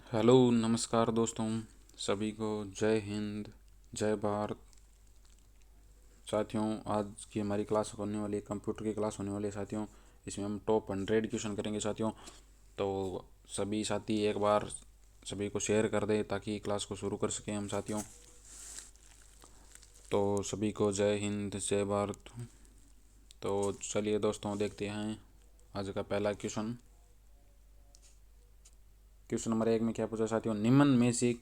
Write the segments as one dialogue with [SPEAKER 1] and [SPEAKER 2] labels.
[SPEAKER 1] Hello नमस्कार दोस्तों। सभी को जय हिंद, जय भारत। साथियों, आज की हमारी क्लास होने वाली है, कंप्यूटर की क्लास होने वाली है साथियों। इसमें हम टॉप 100 क्वेश्चन करेंगे साथियों। तो सभी साथी एक बार सभी को शेयर कर दें ताकि क्लास को शुरू कर सकें हम साथियों। तो सभी को जय हिंद, जय भारत। तो चलिए दोस्तों, देखते हैं आज का पहला क्वेश्चन। क्वेश्चन नंबर 1 में क्या पूछा साथियों? निम्न में से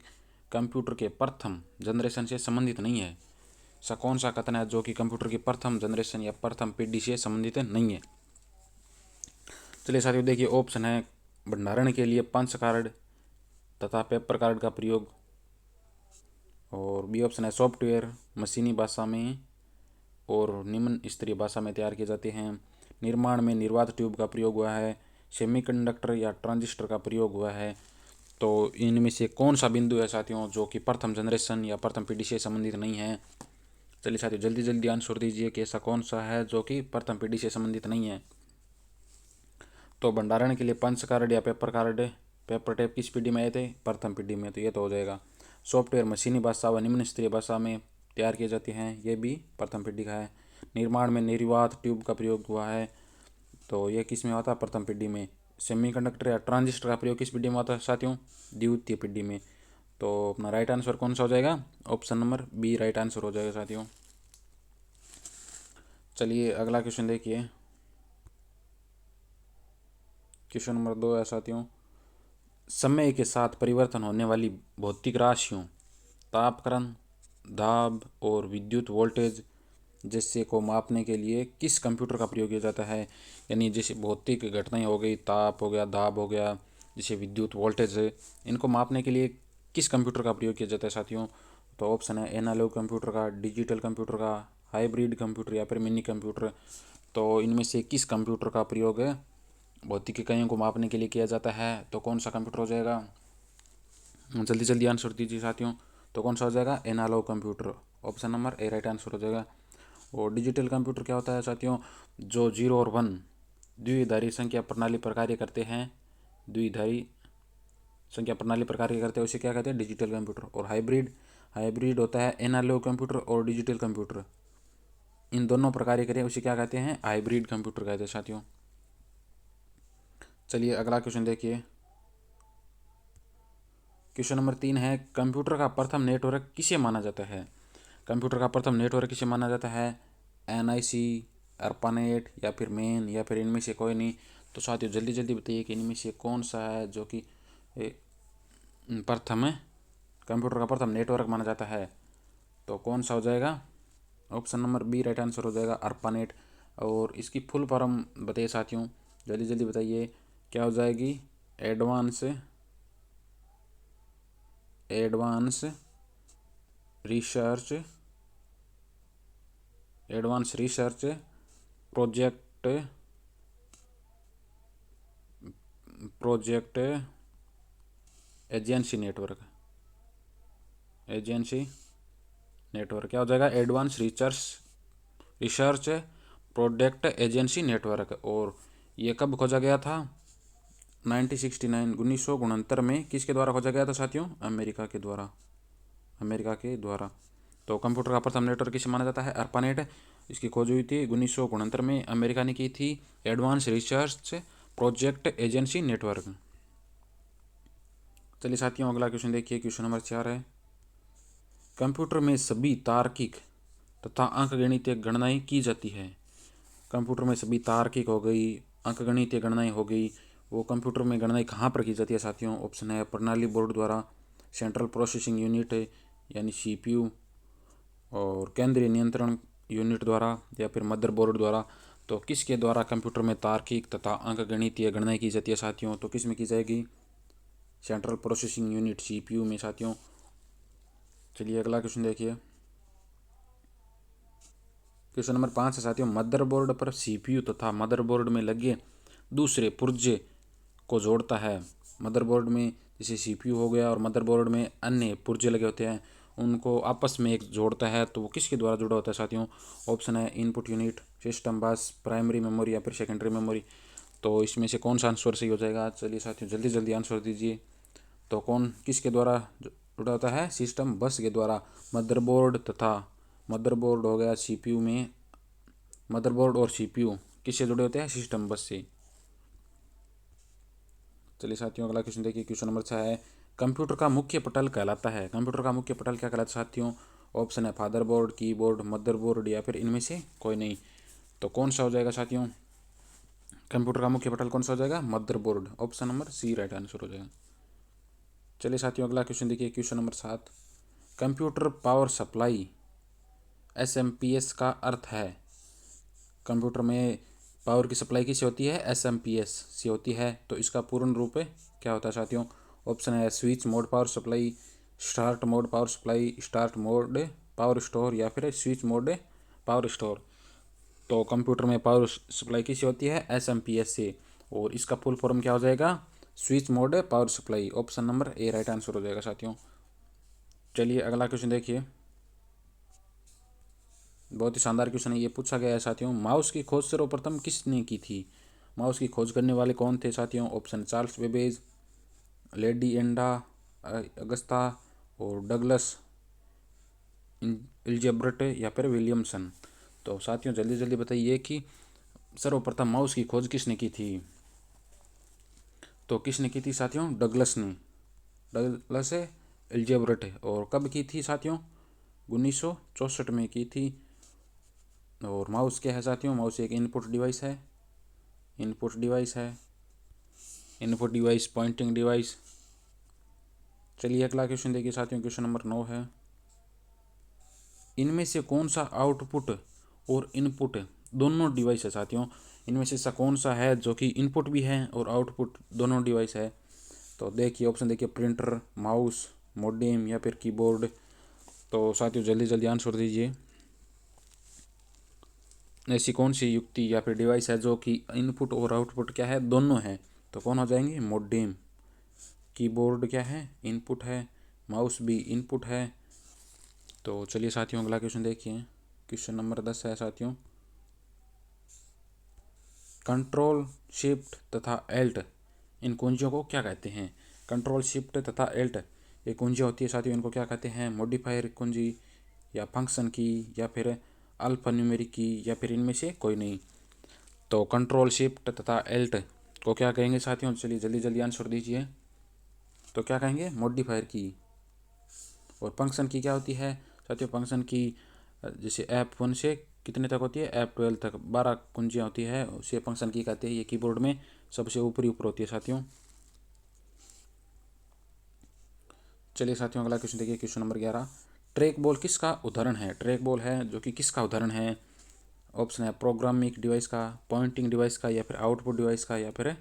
[SPEAKER 1] कंप्यूटर के प्रथम जनरेशन से संबंधित नहीं है। ऐसा कौन सा कथन है जो कि कंप्यूटर की प्रथम जनरेशन या प्रथम पीढ़ी से संबंधित नहीं है? चलिए साथियों, देखिए ऑप्शन है भंडारण के लिए पंच कार्ड तथा पेपर कार्ड का प्रयोग, और बी ऑप्शन है सॉफ्टवेयर मशीनी भाषा में और निम्न स्तरीय भाषा में तैयार किए जाते हैं। निर्माण में निर्वात ट्यूब का प्रयोग हुआ है। सेमीकंडक्टर या ट्रांजिस्टर का प्रयोग हुआ है। तो इनमें से कौन सा बिंदु है साथियों जो कि प्रथम जनरेशन या प्रथम पीढ़ी से संबंधित नहीं है? चलिए साथियों, जल्दी जल्दी आंसर दीजिए कि ऐसा कौन सा है जो कि प्रथम पीढ़ी से संबंधित नहीं है। तो भंडारण के लिए पंच कार्ड या पेपर कार्ड, पेपर टेप किस पीढ़ी में आए थे? प्रथम पीढ़ी में। तो ये तो हो जाएगा। सॉफ्टवेयर मशीनी भाषा व निम्न स्तरीय भाषा में तैयार किए जाते हैं, ये भी प्रथम पीढ़ी का है। निर्माण में निर्वात ट्यूब का प्रयोग हुआ है, तो ये किस में हुआ था? प्रथम पीढ़ी में। सेमीकंडक्टर या ट्रांजिस्टर का प्रयोग किस पीढ़ी में हुआ था साथियों? द्वितीय पीढ़ी में। तो अपना राइट आंसर कौन सा हो जाएगा? Option number B right answer हो जाएगा साथियों। चलिए अगला क्वेश्चन देखिए। क्वेश्चन नंबर 2 है साथियों, समय के साथ परिवर्तन होने वाली भौतिक राशियों तापक्रम, दाब और विद्युत वोल्टेज जैसे को मापने के लिए किस कंप्यूटर का प्रयोग किया जाता है? यानी जैसे भौतिक घटनाएं हो गई, ताप हो गया, दाब हो गया, जैसे विद्युत वोल्टेज है, इनको मापने के लिए किस कंप्यूटर का प्रयोग किया जाता है साथियों? तो ऑप्शन है एनालॉग कंप्यूटर का, डिजिटल कंप्यूटर का, हाइब्रिड कंप्यूटर या फिर मिनी कंप्यूटर। तो इनमें से किस कंप्यूटर का प्रयोग है भौतिक इकाइयों को मापने के लिए किया जाता है? तो कौन सा कंप्यूटर हो जाएगा? जल्दी जल्दी आंसर दीजिए साथियों। तो कौन सा हो जाएगा? Analogue computer. Option number A right answer हो जाएगा। और डिजिटल कंप्यूटर क्या होता है साथियों? जो 0 और 1 द्विधारी संख्या प्रणाली पर कार्य करते हैं, द्विधारी संख्या प्रणाली पर कार्य करते हैं, उसे क्या कहते हैं? Digital computer. और हाइब्रिड, हाइब्रिड होता है एनालॉग कंप्यूटर और डिजिटल कंप्यूटर, इन दोनों पर कार्य करें उसे क्या कहते हैं? हाइब्रिड कंप्यूटर कहते हैं साथियों। चलिए अगला क्वेश्चन देखिए। क्वेश्चन नंबर 3 है, कंप्यूटर का प्रथम नेटवर्क किसे माना जाता है? कंप्यूटर का प्रथम नेटवर्क किसे माना जाता है? NIC, ARPANET या फिर मेन या फिर इनमें से कोई नहीं? तो साथियों जल्दी जल्दी बताइए कि इनमें से कौन सा है जो कि प्रथम कंप्यूटर का प्रथम नेटवर्क माना जाता है? तो कौन सा हो जाएगा? Option number B right answer हो जाएगा, ARPANET। और इसकी फुल फॉर्म बताइए साथियों, जल्दी जल्दी बताइए क्या हो जाएगी? Advance advance research advance research project project agency network. Agency network क्या हो जाएगा? Advance research product agency network. और ये कब खोजा गया था? 1969 1969 में किसके द्वारा खोजा गया था साथियों? अमेरिका के द्वारा। अमेरिका के द्वारा। तो कंप्यूटर का प्रथम नेटवर्क किसे माना जाता है? ARPANET। इसकी खोज हुई थी 1969 में, अमेरिका ने की थी। Advance research project agency network. चलिए साथियों अगला क्वेश्चन देखिए। क्वेश्चन नंबर 4 है, कंप्यूटर में सभी तार्किक तथा अंकगणितीय गणनाएं की जाती है। कंप्यूटर में सभी तार्किक हो गई, अंकगणितीय गणनाएं हो गई, वो कंप्यूटर में गणनाएं कहाँ पर की जाती है साथियों? ऑप्शन है प्रणाली बोर्ड द्वारा, सेंट्रल प्रोसेसिंग यूनिट यानी CPU, और केंद्रीय नियंत्रण यूनिट द्वारा, या फिर मदरबोर्ड द्वारा। तो किसके द्वारा कंप्यूटर में तार्किक तथा अंकगणितीय गणनाएं की जाती है साथियों? तो किस में की जाएगी? सेंट्रल प्रोसेसिंग यूनिट CPU में साथियों। चलिए अगला क्वेश्चन देखिए। क्वेश्चन नंबर 5 है साथियों, मदरबोर्ड पर CPU तथा मदरबोर्ड में लगे दूसरे पुर्जे को जोड़ता है। मदरबोर्ड में जैसे CPU हो गया और मदरबोर्ड में अन्य पुर्जे लगे होते हैं, उनको आपस में एक जोड़ता है, तो वो किसके द्वारा जुड़ा होता है साथियों? ऑप्शन है इनपुट यूनिट, सिस्टम बस, प्राइमरी मेमोरी या फिर सेकेंडरी मेमोरी। तो इसमें से कौन सा आंसर सही हो जाएगा? चलिए साथियों जल्दी जल्दी आंसर दीजिए। तो कौन किसके द्वारा जुड़ा होता है? सिस्टम बस के द्वारा। मदरबोर्ड हो गया सीपीयू में, मदरबोर्ड और सीपीयू किससे जुड़े होते हैं? सिस्टम बस से। चलिए साथियों अगला क्वेश्चन देखिए, क्वेश्चन नंबर 6 है, कंप्यूटर का मुख्य पटल कहलाता है। कंप्यूटर का मुख्य पटल क्या कहलाता है साथियों? ऑप्शन है फादरबोर्ड, कीबोर्ड, मदरबोर्ड या फिर इनमें से कोई नहीं। तो कौन सा हो जाएगा साथियों? कंप्यूटर का मुख्य पटल कौन सा हो जाएगा? Motherboard. Option number C right answer हो जाएगा। चलिए साथियों अगला क्वेश्चन देखिए, question number 7, computer power supply SMPS का अर्थ है। कंप्यूटर में पावर की सप्लाई किससे होती है? एसएमपीएस से होती है। तो इसका पूर्ण रूप क्या होता है साथियों? ऑप्शन है switch mode power supply, start mode power supply, start mode power store या फिर स्विच मोड पावर स्टोर। तो कंप्यूटर में पावर सप्लाई किससे होती है? एसएमपीएस से। और इसका फुल फॉर्म क्या हो जाएगा? Switch mode power supply. Option number A right answer हो जाएगा साथियों। चलिए अगला क्वेश्चन देखिए, बहुत ही शानदार क्वेश्चन है। ये पूछा गया है साथियों, माउस की खोज सर्वप्रथम किसने की थी? माउस की खोज करने वाले कौन थे साथियों? Option Charles Babbage, Lady Ada Augusta और डगलस इल्जेब्रट या फिर विलियमसन। तो साथियों जल्दी जल्दी बताइए कि सर्वप्रथम माउस की खोज किसने की थी? तो किसने की थी साथियों? डगलस ने, डगलस इल्जेब्रट। और कब की थी साथियों? 1964 में की थी। और माउस क्या है साथियों? माउस एक इनपुट डिवाइस है, इनपुट डिवाइस पॉइंटिंग डिवाइस। चलिए अगला क्वेश्चन देखिए साथियों, क्वेश्चन नंबर 9 है, इनमें से कौन सा आउटपुट और इनपुट दोनों डिवाइस है साथियों? इनमें से कौन सा है जो कि इनपुट भी है और आउटपुट दोनों डिवाइस है? तो देखिए ऑप्शन देखिए, प्रिंटर, माउस, मोडेम या फिर कीबोर्ड। तो साथियों जल्दी जल्दी आंसर दीजिए। ऐसी कौन सी युक्ति या फिर डिवाइस है जो कि इनपुट और आउटपुट क्या है? दोनों है। तो कौन हो जाएंगे? मोडेम। कीबोर्ड क्या है? इनपुट है। माउस भी इनपुट है। तो चलिए साथियों अगला क्वेश्चन देखिए, क्वेश्चन नंबर 10 है साथियों, कंट्रोल शिफ्ट तथा एल्ट इन कुंजियों को क्या कहते हैं? कंट्रोल शिफ्ट तथा एल्ट ये कुंजियाँ होती है साथियों, इनको क्या कहते हैं? मॉडिफायर कुंजी या फंक्शन की या फिर अल्फा न्यूमेरिक की या फिर इनमें से कोई नहीं। तो कंट्रोल शिफ्ट तथा एल्ट को क्या कहेंगे साथियों? चलिए जल्दी जल्दी आंसर दीजिए। तो क्या कहेंगे? मॉडिफायर की। और फंक्शन की क्या होती है साथियों? फंक्शन की जैसे F1 से कितने तक होती है? F12 तक 12 कुंजियाँ होती है, उसे फंक्शन की कहते हैं। ये कीबोर्ड में सबसे ऊपर होती है साथियों। चलिए साथियों अगला क्वेश्चन देखिए, क्वेश्चन नंबर 11, ट्रैक बॉल किसका उदाहरण है? ट्रैक बॉल है जो कि किसका उदाहरण है? ऑप्शन है प्रोग्रामिंग डिवाइस का, पॉइंटिंग डिवाइस का या फिर आउटपुट डिवाइस का या फिर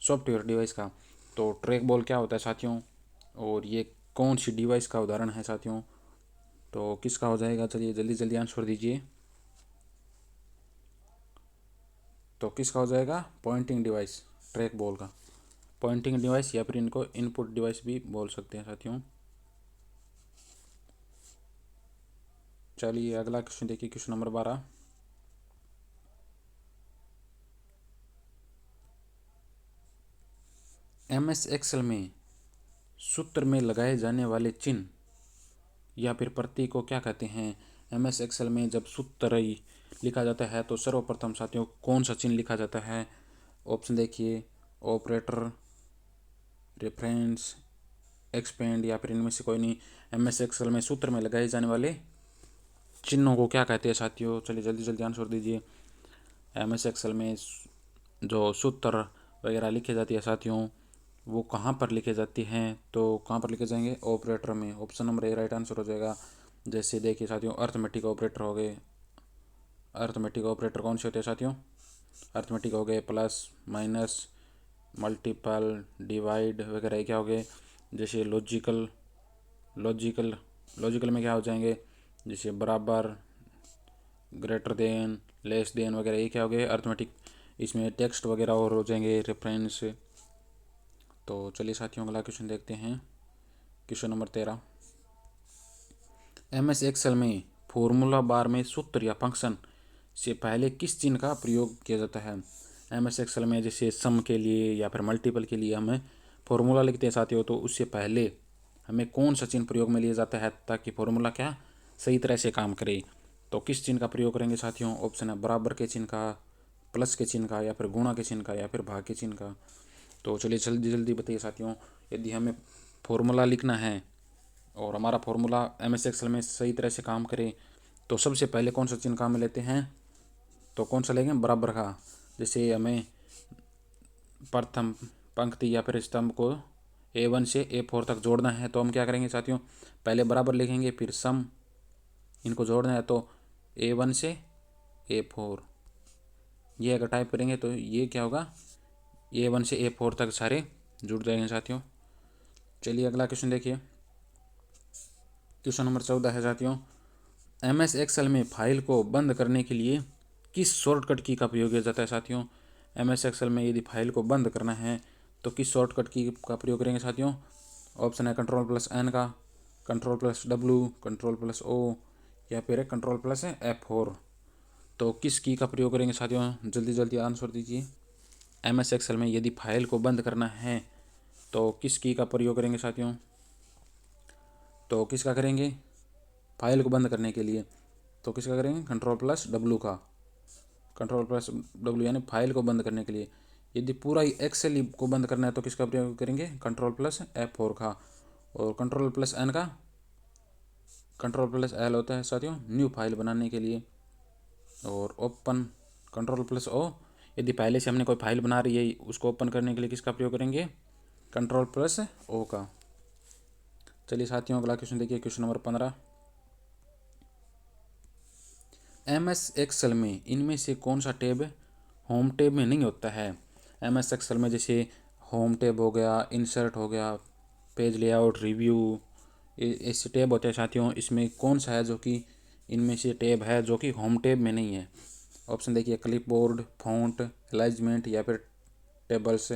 [SPEAKER 1] सॉफ्टवेयर डिवाइस का। तो ट्रैक बॉल क्या होता है साथियों और ये कौन सी डिवाइस का उदाहरण है साथियों? तो किसका हो जाएगा? चलिए जल्दी जल्दी आंसर दीजिए। तो किसका हो जाएगा? पॉइंटिंग डिवाइस, ट्रैक बॉल का पॉइंटिंग डिवाइस या फिर इनको इनपुट डिवाइस भी बोल सकते हैं साथियों। चलिए अगला क्वेश्चन देखिए, क्वेश्चन नंबर 12, MS एक्सेल में सूत्र में लगाए जाने वाले चिन्ह या फिर प्रतीक को क्या कहते हैं? MS एक्सेल में जब सूत्र लिखा जाता है तो सर्वप्रथम साथियों कौन सा चिन्ह लिखा जाता है? ऑप्शन देखिए, ऑपरेटर, रेफरेंस, एक्सपेंड या फिर इनमें से कोई नहीं। MS एक्सेल में सूत्र में लगाए जाने वाले चिन्हों को क्या कहते हैं साथियों? चलिए जल्दी जल्दी आंसर दीजिए। MS एक्सेल में जो सूत्र वगैरह लिखे जाती है साथियों वो कहाँ पर लिखे जाती हैं? तो कहाँ पर लिखे जाएंगे? ऑपरेटर में। Option number A right answer हो जाएगा। जैसे देखिए साथियों, अर्थमेटिक ऑपरेटर हो गए। अर्थमेटिक ऑपरेटर कौन से होते हैं साथियों? अर्थमेटिक हो गए प्लस, माइनस, मल्टीपल, डिवाइड वगैरह क्या हो गए? जैसे लॉजिकल लॉजिकल लॉजिकल में क्या हो जाएंगे? जैसे बराबर, ग्रेटर देन, लेस देन वगैरह ये क्या हो गए? अर्थमेटिक। इसमें टेक्स्ट वगैरह और हो जाएंगे, रेफरेंस। तो चलिए साथियों अगला क्वेश्चन देखते हैं, क्वेश्चन नंबर 13, MS एक्सेल में फॉर्मूला बार में सूत्र या फंक्शन से पहले किस चिन्ह का प्रयोग किया जाता है? MS एक्सेल में जैसे सम के लिए या फिर मल्टीपल के लिए हमें फॉर्मूला लिखते हैं साथियों तो उससे पहले हमें कौन सा चिन्ह प्रयोग में लिया जाता है ताकि फॉर्मूला क्या सही तरह से काम करे। तो किस चिन्ह का प्रयोग करेंगे साथियों? ऑप्शन है बराबर के चिन्ह का, प्लस के चिन्ह का, या फिर गुणा के चिन्ह का, या फिर भाग के चिन्ह का। तो चलिए जल्दी जल्दी बताइए साथियों। यदि हमें फॉर्मूला लिखना है और हमारा फॉर्मूला MS एक्सेल में सही तरह से काम करे तो सबसे पहले कौन सा चिन्ह काम में लेते हैं? तो कौन सा लेंगे? बराबर का। जैसे हमें प्रथम पंक्ति या फिर स्तंभ को A1 से A4 तक जोड़ना है तो हम क्या करेंगे साथियों? पहले बराबर लिखेंगे, फिर सम, इनको जोड़ना है तो A1 से A4। ये अगर टाइप करेंगे तो ये क्या होगा? A1 से A4 तक सारे जुड़ जाएंगे साथियों। चलिए अगला क्वेश्चन देखिए। क्वेश्चन नंबर 14 है साथियों, MS एक्सेल में फाइल को बंद करने के लिए किस शॉर्टकट की का प्रयोग किया जाता है साथियों? MS एक्सेल में यदि फाइल को बंद करना है तो किस शॉर्टकट की का प्रयोग करेंगे साथियों? ऑप्शन है Ctrl+N का, Ctrl+W, Ctrl+O, या फिर Ctrl+F4। तो किस की का प्रयोग करेंगे साथियों? जल्दी जल्दी आंसर दीजिए। MS एक्सेल में यदि फाइल को बंद करना है तो किस की का प्रयोग करेंगे साथियों? तो किसका करेंगे फाइल को बंद करने के लिए? तो किसका करेंगे? Ctrl+W का। Ctrl+W यानी फाइल को बंद करने के लिए। यदि पूरा एक्सेल को बंद करना है तो किसका प्रयोग करेंगे? Ctrl+F4 का। और Ctrl+N का, Ctrl+L होता है साथियों न्यू फाइल बनाने के लिए। और ओपन, Ctrl+O यदि पहले से हमने कोई फाइल बना रही है उसको ओपन करने के लिए किसका प्रयोग करेंगे? Ctrl+O का। चलिए साथियों अगला क्वेश्चन देखिए। क्वेश्चन नंबर 15, MS एक्सेल में इनमें से कौन सा टैब होम टैब में नहीं होता है? MS एक्सेल में जैसे होम टैब हो गया, इंसर्ट हो गया, पेज लेआउट, रिव्यू, ऐसे टैब होते हैं साथियों। इसमें कौन सा है जो कि इनमें से टैब है जो कि होम टैब में नहीं है? ऑप्शन देखिए क्लिपबोर्ड, फॉन्ट, अलाइजमेंट, या फिर टेबल्स।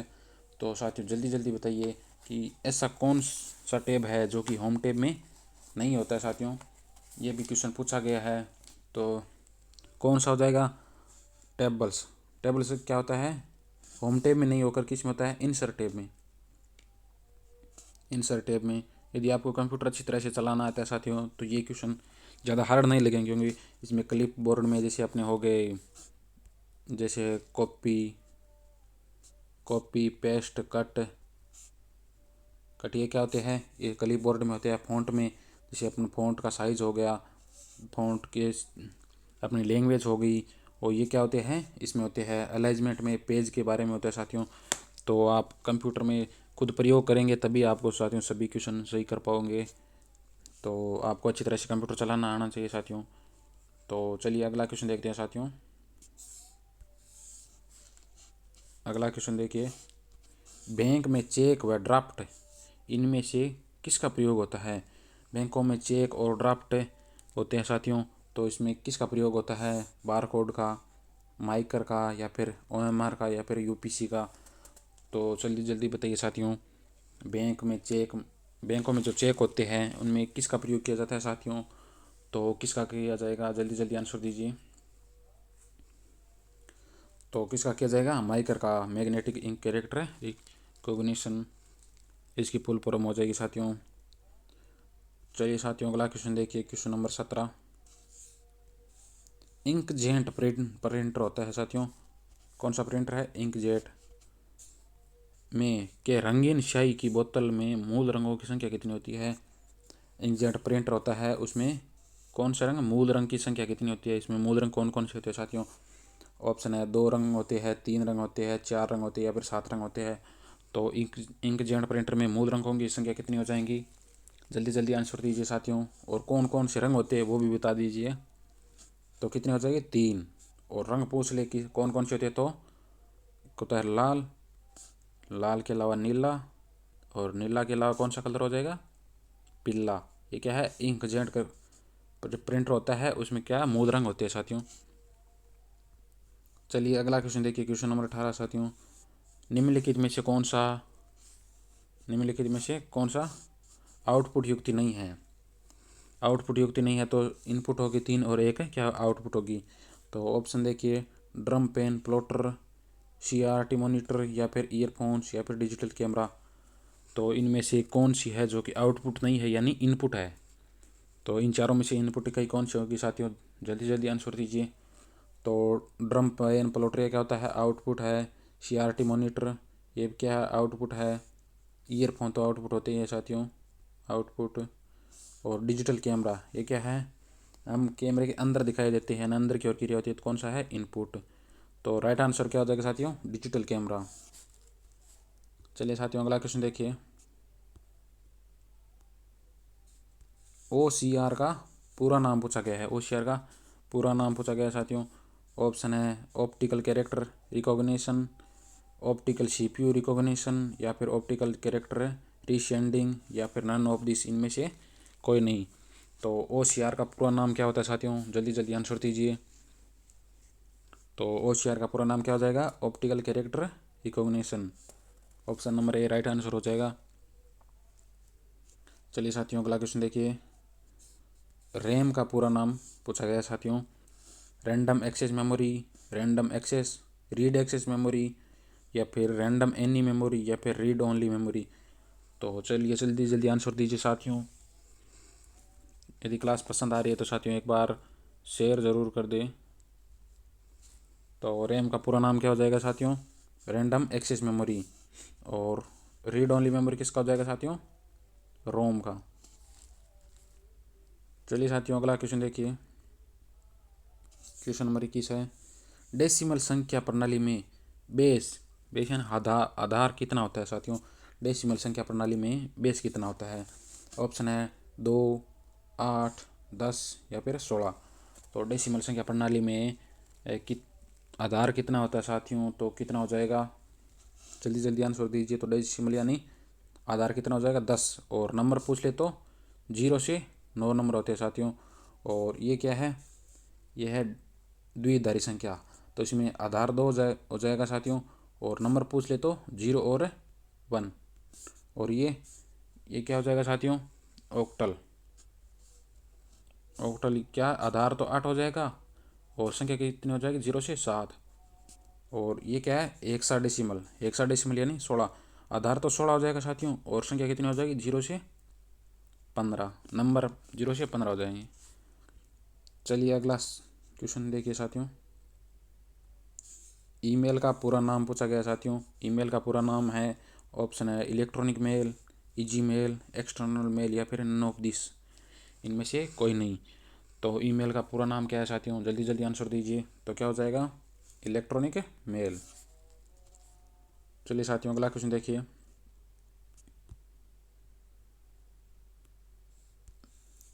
[SPEAKER 1] तो साथियों जल्दी जल्दी बताइए कि ऐसा कौन सा टैब है जो कि होम टैब में नहीं होता है साथियों। ये भी क्वेश्चन पूछा गया है। तो कौन सा हो जाएगा? टेबल्स। टेबल्स क्या होता है? होम टैब में नहीं होकर किस में होता है? इंसर्ट टैब में। इंसर्ट टैब में। यदि आपको कंप्यूटर अच्छी तरह से चलाना आता है साथियों तो ये क्वेश्चन ज़्यादा हार्ड नहीं लगेंगे, क्योंकि इसमें क्लिप बोर्ड में जैसे अपने हो गए, जैसे कॉपी पेस्ट कट ये क्या होते हैं? ये क्लिप बोर्ड में होते हैं। फ़ॉन्ट में जैसे अपने फ़ॉन्ट का साइज़ हो गया, फ़ॉन्ट के अपनी लैंग्वेज हो गई। और ये क्या होते हैं? इसमें होते हैं अलाइजमेंट में पेज के बारे में होता है साथियों। तो आप कंप्यूटर में खुद प्रयोग करेंगे तभी आपको साथियों सभी क्वेश्चन सही कर पाओगे। तो आपको अच्छी तरह से कंप्यूटर चलाना आना चाहिए साथियों। तो चलिए अगला क्वेश्चन देखते हैं साथियों। अगला क्वेश्चन देखिए, बैंक में चेक व ड्राफ्ट इनमें से किसका प्रयोग होता है? बैंकों में चेक और ड्राफ्ट होते हैं साथियों। तो इसमें किसका प्रयोग होता है? बारकोड का, माइकर का, या फिर OMR का, या फिर UPC का। तो जल्दी जल्दी बताइए साथियों। बैंकों में जो चेक होते हैं उनमें किसका प्रयोग किया जाता है साथियों? तो किसका किया जाएगा? जल्दी जल्दी आंसर दीजिए। तो किसका किया जाएगा? माइकर का, मैग्नेटिक इंक कैरेक्टर रिकॉग्निशन, इसकी फुल फॉर्म हो जाएगी साथियों। चलिए साथियों अगला क्वेश्चन देखिए। क्वेश्चन नंबर 17, इंकजेट प्रिंटर होता है साथियों। कौन सा प्रिंटर है? इंकजेट में के रंगीन स्याही की बोतल में मूल रंगों की संख्या कितनी होती है? इंकजेट प्रिंटर होता है उसमें कौन सा रंग? मूल रंग की संख्या कितनी होती है? इसमें मूल रंग कौन कौन से होते हैं साथियों? ऑप्शन है 2 रंग होते हैं, 3 रंग होते हैं, 4 रंग होते हैं, या फिर 7 रंग होते हैं। तो इंकजेट प्रिंटर में मूल रंगों की संख्या कितनी हो जाएंगी? जल्दी जल्दी आंसर दीजिए साथियों। और कौन कौन से रंग होते हैं वो भी बता दीजिए। तो कितने हो जाएंगे? 3। और रंग पूछ ले कि कौन कौन से होते हैं तो होता है लाल, लाल के अलावा नीला, और नीला के अलावा कौन सा कलर हो जाएगा? पीला। ये क्या है? इंकजेट का जो प्रिंटर होता है उसमें क्या मूल रंग होते हैं साथियों। चलिए अगला क्वेश्चन देखिए। क्वेश्चन नंबर 18 साथियों, निम्नलिखित में से कौन सा आउटपुट युक्ति नहीं है? आउटपुट युक्ति नहीं है तो इनपुट होगी 3 और 1 क्या आउटपुट होगी? तो ऑप्शन देखिए, drum pen, plotter, CRT monitor, या फिर ईयरफोन्स, या फिर डिजिटल कैमरा। तो इनमें से कौन सी है जो कि आउटपुट नहीं है यानी इनपुट है। तो इन चारों में से इनपुट इकाई कौन सी होगी साथियों, जल्दी जल्दी आंसर दीजिए। तो ड्रम पैन प्लोटर क्या होता है, आउटपुट है। CRT मॉनिटर ये क्या है, आउटपुट है। ईयरफोन तो आउटपुट होते हैं साथियों, आउटपुट। और डिजिटल कैमरा ये क्या है, हम कैमरे के अंदर दिखाई देते हैं, अंदर की ओर क्रिया होती है, तो कौन सा है, इनपुट। तो राइट आंसर क्या हो जाएगा साथियों, डिजिटल कैमरा। चलिए साथियों अगला क्वेश्चन देखिए। OCR का पूरा नाम पूछा गया है, OCR का पूरा नाम पूछा गया है साथियों। ऑप्शन है optical character recognition, optical CPU recognition, या फिर ऑप्टिकल कैरेक्टर रीसेंडिंग, या फिर नन ऑफ दिस, इनमें से कोई नहीं। तो OCR का पूरा नाम क्या होता है साथियों, जल्दी जल्दी आंसर दीजिए। तो OCR का पूरा नाम क्या हो जाएगा, optical character recognition. Option number A right answer हो जाएगा। चलिए साथियों अगला क्वेश्चन देखिए। रैम का पूरा नाम पूछा गया साथियों। Random access memory, random access read access memory, या फिर रैंडम एनी मेमोरी, या फिर रीड ओनली मेमोरी। तो चलिए जल्दी जल्दी आंसर दीजिए साथियों। यदि क्लास पसंद आ रही है तो साथियों एक बार शेयर ज़रूर कर दें। तो रैम का पूरा नाम क्या हो जाएगा साथियों, रैंडम एक्सेस मेमोरी। और रीड ओनली मेमोरी किसका हो जाएगा साथियों, रोम का। चलिए साथियों अगला क्वेश्चन देखिए। क्वेश्चन नंबर 21 है, डेसिमल संख्या प्रणाली में बेस बेस यानी आधार कितना होता है साथियों। डेसिमल संख्या प्रणाली में बेस कितना होता है। ऑप्शन है 2, 8, 10 या फिर 16। तो डेसिमल संख्या प्रणाली में आधार कितना होता है साथियों, तो कितना हो जाएगा, जल्दी जल्दी आंसर दीजिए। तो डेसिमल यानी आधार कितना हो जाएगा, 10। और नंबर पूछ ले तो 0 से 9 नंबर होते हैं साथियों। और ये क्या है, ये है द्विआधारी संख्या। तो इसमें आधार 2 हो जाएगा साथियों। और नंबर पूछ ले तो 0 और 1। और ये क्या हो जाएगा साथियों, ऑक्टल। ऑक्टल क्या, आधार तो 8 हो जाएगा और संख्या कितनी हो जाएगी, 0 से 7। और ये क्या है, हेक्साडेसिमल, हेक्साडेसिमल यानी 16। आधार तो 16 हो जाएगा साथियों और संख्या कितनी हो जाएगी, 0 से 15। नंबर 0 से 15 हो जाएंगे। चलिए अगला क्वेश्चन देखिए साथियों। ईमेल का पूरा नाम पूछा गया साथियों। ईमेल का पूरा नाम है, ऑप्शन है electronic mail, easy mail, external mail, या फिर नन ऑफ दिस, इनमें से कोई नहीं। तो ईमेल का पूरा नाम क्या है साथियों, जल्दी जल्दी आंसर दीजिए। तो क्या हो जाएगा, इलेक्ट्रॉनिक मेल। चलिए साथियों अगला क्वेश्चन देखिए।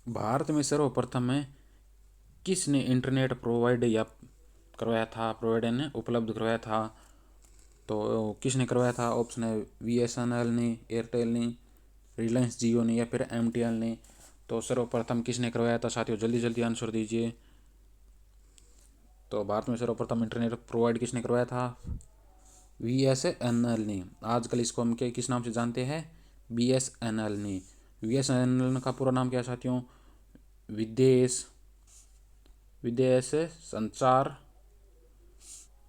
[SPEAKER 1] भारत में सर्वप्रथम में किसने इंटरनेट प्रोवाइड या करवाया था, प्रोवाइडर ने उपलब्ध करवाया था। तो किसने करवाया था, ऑप्शन है BSNL ने, एयरटेल ने, रिलायंस जियो ने, या फिर MTL ने। तो सर्वप्रथम किसने करवाया था साथियों, जल्दी जल्दी आंसर दीजिए। तो भारत में सर्वप्रथम इंटरनेट प्रोवाइड किसने करवाया था, BSNL ने। आजकल इसको हम क्या किस नाम से जानते हैं, BSNL ने। BSNL का पूरा नाम क्या है साथियों, विदेश विदेश संचार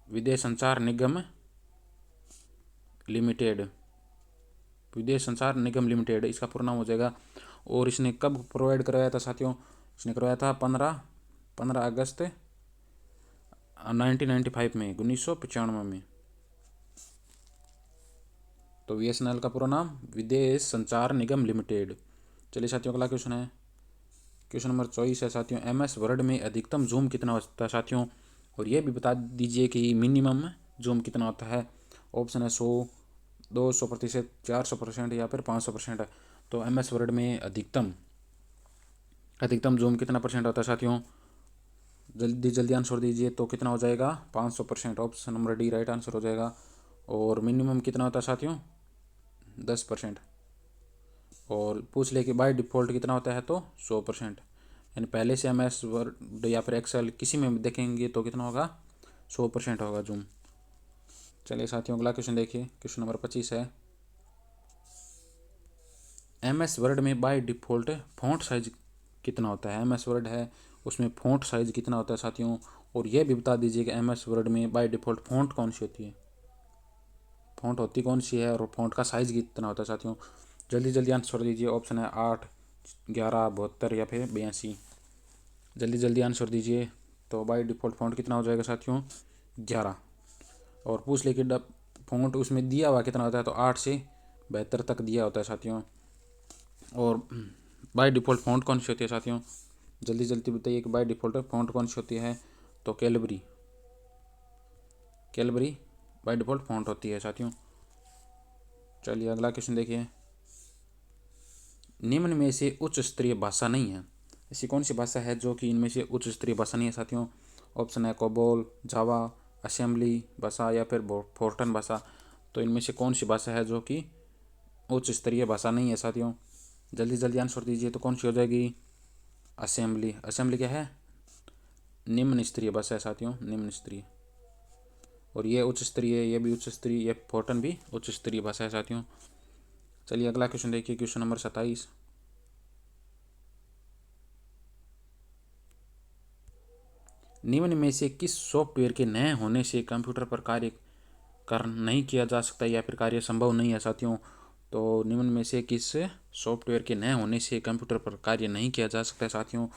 [SPEAKER 1] विदेश संचार निगम लिमिटेड, विदेश संचार निगम लिमिटेड इसका पूरा नाम हो जाएगा। और इसने कब प्रोवाइड करवाया था साथियों, इसने करवाया था 15 अगस्त 1995 में, 1995 में। तो BSNL का पूरा नाम विदेश संचार निगम लिमिटेड। चलिए साथियों अगला क्वेश्चन है, क्वेश्चन नंबर 24 है साथियों। MS वर्ड में अधिकतम जूम कितना होता है साथियों, और ये भी बता दीजिए कि मिनिमम जूम कितना होता है। ऑप्शन है 100, 200%, 400%, या फिर 500%। तो MS वर्ड में अधिकतम जूम कितना परसेंट होता है साथियों, जल्दी जल्दी आंसर दीजिए। तो कितना हो जाएगा, 500%। Option number D right answer हो जाएगा। और मिनिमम कितना होता है साथियों, 10%। और पूछ ले कि बाय डिफ़ॉल्ट कितना होता है, तो 100%। यानी पहले से MS वर्ड या फिर एक्सेल किसी में भी देखेंगे तो कितना होगा, 100% होगा जूम। चलिए साथियों अगला क्वेश्चन देखिए। क्वेश्चन नंबर 25 है, MS वर्ड में बाय डिफ़ॉल्ट फ़ॉन्ट साइज कितना होता है। MS वर्ड है उसमें फ़ॉन्ट साइज कितना होता है साथियों। और यह भी बता दीजिए कि MS वर्ड में बाय डिफ़ॉल्ट फ़ॉन्ट कौन सी होती है। फ़ॉन्ट होती कौन सी है और फ़ॉन्ट का साइज़ कितना होता है साथियों। जल्दी जल्दी आंसर दीजिए। ऑप्शन है 8, 11, 72 या फिर 82। जल्दी जल्दी आंसर दीजिए। तो बाय डिफ़ॉल्ट फ़ॉन्ट कितना हो जाएगा साथियों, 11। और पूछ ले कि फ़ॉन्ट उसमें दिया हुआ कितना होता है, तो 8 से 72 तक दिया होता है साथियों। और बाय डिफ़ॉल्ट फ़ॉन्ट कौन सी होती है साथियों, जल्दी जल्दी बताइए कि बाय डिफ़ॉल्ट फ़ॉन्ट कौन सी होती है। तो कैलबरी बाय डिफ़ॉल्ट फ़ॉन्ट होती है साथियों। चलिए अगला क्वेश्चन देखिए। निम्न में से उच्च स्तरीय भाषा नहीं है, ऐसी कौन सी भाषा है जो कि इनमें से उच्च स्तरीय भाषा नहीं है साथियों। ऑप्शन है कोबोल, जावा, असेंबली भाषा या फिर फोर्टन भाषा। तो इनमें से कौन सी भाषा है जो कि उच्च स्तरीय भाषा नहीं है साथियों। जल्दी जल्दी आंसर दीजिए। तो कौन सी हो जाएगी, असेंबली क्या है, निम्न स्तरीय भाषा है साथियों, निम्न स्तरीय। और ये उच्च स्तरीय, ये भी उच्च स्तरीय, ये फोर्टन भी उच्च स्तरीय भाषा है साथियों। चलिए अगला क्वेश्चन देखिए, क्वेश्चन नंबर 27। निम्न में से किस सॉफ्टवेयर के न होने से कंप्यूटर पर कार्य कर नहीं किया जा सकता या फिर कार्य संभव नहीं है साथियों। तो निम्न में से किस सॉफ्टवेयर के न होने से कंप्यूटर पर कार्य नहीं किया जा सकता है साथियों।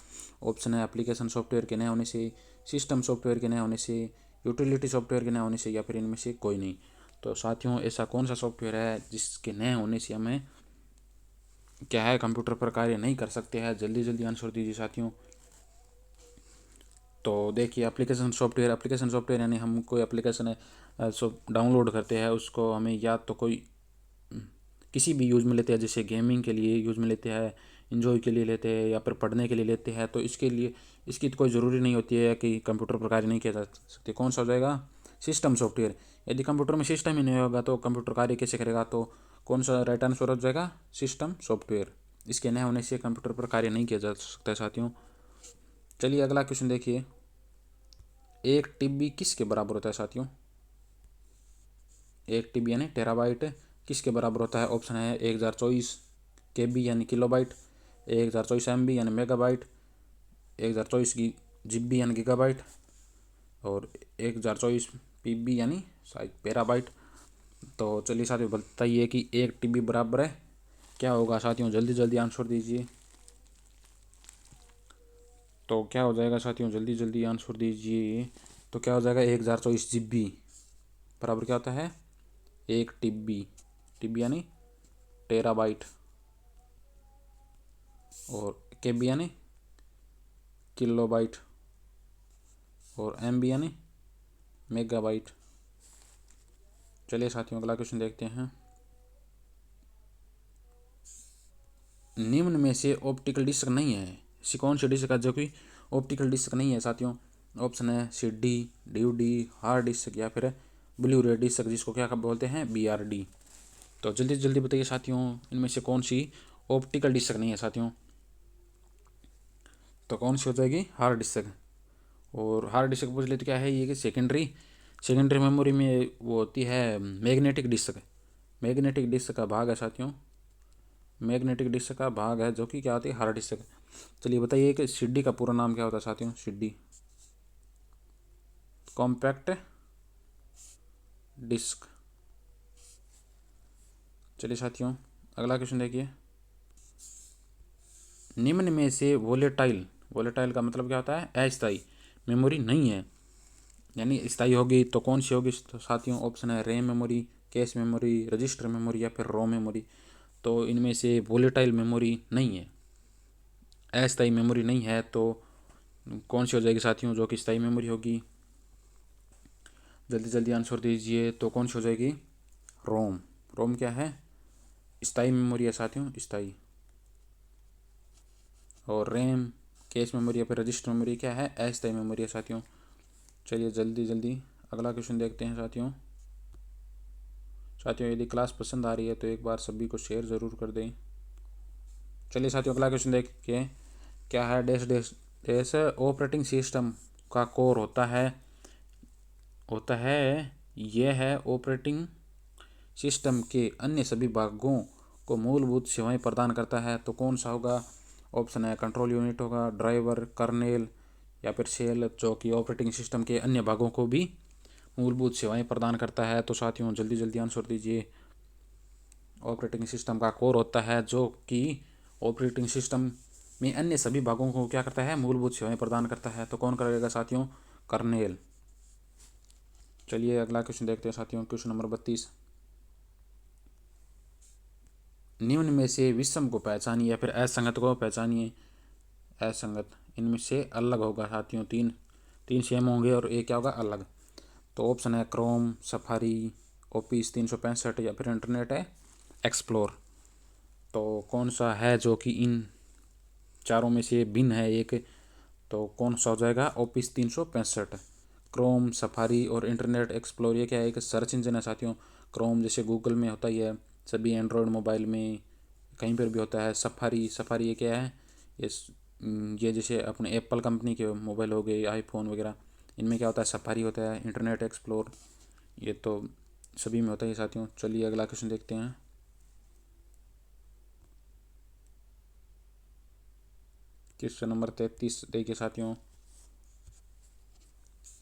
[SPEAKER 1] ऑप्शन है एप्लीकेशन सॉफ्टवेयर के न होने से, सिस्टम सॉफ्टवेयर के न होने से, यूटिलिटी सॉफ्टवेयर के न होने से या फिर इनमें से कोई नहीं। तो साथियों ऐसा कौन सा सॉफ्टवेयर है जिसके न होने से हमें क्या है, कंप्यूटर पर कार्य नहीं कर सकते हैं। जल्दी जल्दी आंसर दीजिए साथियों। तो देखिए एप्लीकेशन सॉफ्टवेयर यानी हम कोई एप्लीकेशन है सो डाउनलोड करते हैं, उसको हमें या तो कोई किसी भी यूज़ में लेते हैं, जैसे गेमिंग के लिए यूज़ में लेते हैं, इंजॉय के लिए लेते हैं या फिर पढ़ने के लिए लेते हैं। तो इसके लिए इसकी तो कोई ज़रूरी नहीं होती है कि कंप्यूटर पर कार्य नहीं किया जा सकते। कौन सा हो जाएगा, सिस्टम सॉफ्टवेयर। यदि कंप्यूटर में सिस्टम ही नहीं होगा तो कंप्यूटर कार्य कैसे करेगा। तो कौन सा राइट आंसर हो जाएगा, सिस्टम सॉफ्टवेयर। इसके न होने से कंप्यूटर पर कार्य नहीं किया जा सकता है साथियों। चलिए अगला क्वेश्चन देखिए। 1 TB किसके बराबर होता है साथियों। 1 TB यानी टेराबाइट किसके बराबर होता है। ऑप्शन है 1024 KB यानी किलोबाइट, 1024 MB यानी मेगाबाइट, 1024 GB यानी गीगाबाइट, और 1024 PB यानी पेराबाइट। तो चलिए साथियों बताइए कि 1 TB बराबर है क्या होगा साथियों। जल्दी जल्दी आंसर दीजिए। तो क्या हो जाएगा साथियों, जल्दी जल्दी आंसर दीजिए। तो क्या हो जाएगा, 1024 GB बराबर क्या होता है, 1 TB यानी टेराबाइट, और KB यानी किलोबाइट, और MB यानी मेगाबाइट। चलिए साथियों अगला क्वेश्चन देखते हैं। निम्न में से ऑप्टिकल डिस्क नहीं है, ऐसी कौन सी डिस्क है जो कि ऑप्टिकल डिस्क नहीं है साथियों। ऑप्शन है CD, DVD, हार्ड डिस्क या फिर ब्लू रे डिस्क, जिसको क्या बोलते हैं, BRD। तो जल्दी जल्दी बताइए साथियों, इनमें से कौन सी ऑप्टिकल डिस्क नहीं है साथियों। तो कौन सी हो जाएगी, हार्ड डिस्क। और हार्ड डिस्क पूछ ले तो क्या है ये कि सेकेंडरी मेमोरी में वो होती है मैग्नेटिक डिस्क। मैग्नेटिक डिस्क का भाग है साथियों, मैग्नेटिक डिस्क का भाग है जो कि क्या होती है, हार्ड डिस्क। चलिए बताइए कि CD का पूरा नाम क्या होता है साथियों। CD compact disc. चलिए साथियों अगला क्वेश्चन देखिए। निम्न में से वोलेटाइल का मतलब क्या होता है, अस्थायी मेमोरी नहीं है, यानी स्थायी होगी तो कौन सी होगी। तो साथियों ऑप्शन है RAM memory, cache memory, register memory या फिर रोम मेमोरी। तो इनमें से वोलेटाइल मेमोरी नहीं है, अस्थायी मेमोरी नहीं है। तो कौन सी हो जाएगी साथियों जो कि स्थायी मेमोरी होगी। जल्दी जल्दी आंसर दीजिए। तो कौन सी हो जाएगी, रोम। रोम क्या है, स्थायी मेमोरी है साथियों, स्थायी। और रैम, कैश मेमोरी या फिर रजिस्टर मेमोरी क्या है, अस्थायी मेमोरी है साथियों। चलिए जल्दी जल्दी अगला क्वेश्चन देखते हैं साथियों। यदि क्लास पसंद आ रही है तो एक बार सभी को शेयर ज़रूर कर दें। चलिए साथियों अगला क्वेश्चन देखिए। क्या है, dash dash dash operating system का कोर यह है ऑपरेटिंग सिस्टम के अन्य सभी भागों को मूलभूत सेवाएं प्रदान करता है। तो कौन सा होगा। ऑप्शन है कंट्रोल यूनिट होगा, ड्राइवर, कर्नेल या फिर सेल, जो कि ऑपरेटिंग सिस्टम के अन्य भागों को भी मूलभूत सेवाएं प्रदान करता है। तो साथियों जल्दी जल्दी आंसर दीजिए। ऑपरेटिंग सिस्टम का कोर होता है जो कि ऑपरेटिंग सिस्टम में अन्य सभी भागों को क्या करता है, मूलभूत सेवाएं प्रदान करता है। तो कौन करेगा साथियों, कर्नेल। चलिए अगला क्वेश्चन देखते हैं साथियों, क्वेश्चन नंबर 32। निम्न में से विषम को पहचानिए या फिर असंगत को पहचानिए। असंगत, इनमें से अलग होगा साथियों, तीन सेम होंगे और एक क्या होगा, अलग। तो ऑप्शन है क्रोम, सफारी, ऑफिस 365 या फिर इंटरनेट है एक्सप्लोर। तो कौन सा है जो कि इन चारों में से भिन्न है एक, तो कौन सा हो जाएगा, ऑफिस 365। क्रोम, सफारी और इंटरनेट एक्सप्लोर ये क्या है, एक सर्च इंजन है साथियों। क्रोम जैसे गूगल में होता ही है, सभी एंड्रॉयड मोबाइल में कहीं पर भी होता है। सफारी, सफारी ये क्या है, ये जैसे अपने एप्पल कंपनी के मोबाइल हो गए, आईफोन वगैरह, इनमें क्या होता है, सफारी होता है। इंटरनेट एक्सप्लोर ये तो सभी में होता है साथियों। चलिए अगला क्वेश्चन देखते हैं। क्वेश्चन नंबर 33 देखिए साथियों।